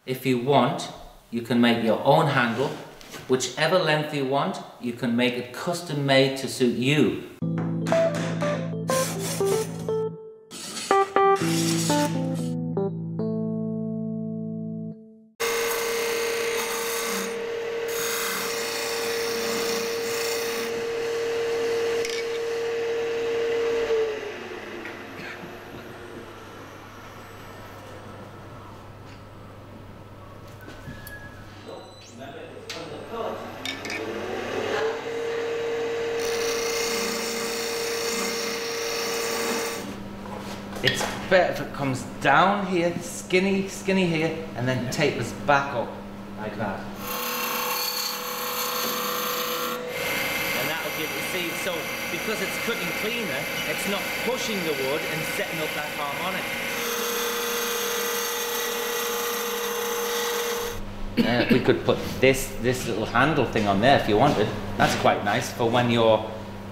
If you want, you can make your own handle. Whichever length you want, you can make it custom made to suit you. It's better if it comes down here, skinny here, and then tapers back up like that. And that'll give you, see, so because it's cutting cleaner, it's not pushing the wood and setting up that harmonic. We could put this little handle thing on there if you wanted. That's quite nice for when you're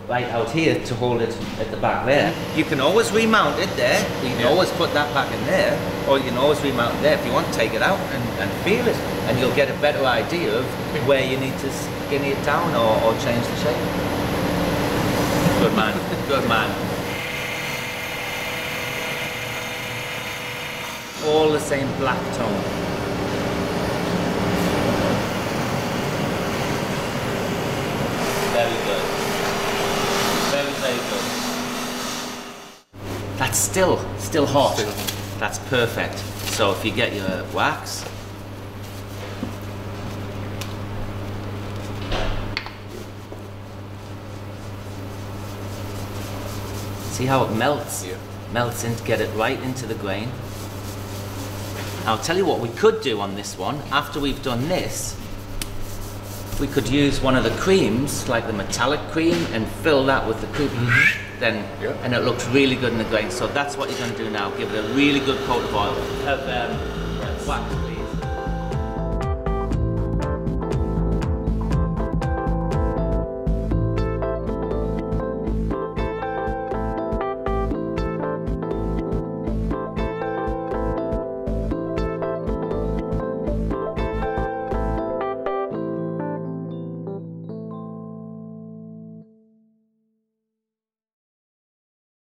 right out here to hold it at the back there. You can always remount it there. You can always put that back in there, or you can always remount it there if you want to take it out and feel it, and you'll get a better idea of where you need to skinny it down or change the shape. Good man, good man. All the same black tone. Very good. Very good. That's still hot. That's perfect. So if you get your wax, see how it melts? Yeah. Melts in to get it right into the grain. I'll tell you what we could do on this one. After we've done this, we could use one of the creams, like the metallic cream, and fill that with the cream. Then, and it looks really good in the grain. So that's what you're going to do now. Give it a really good coat of oil, of wax.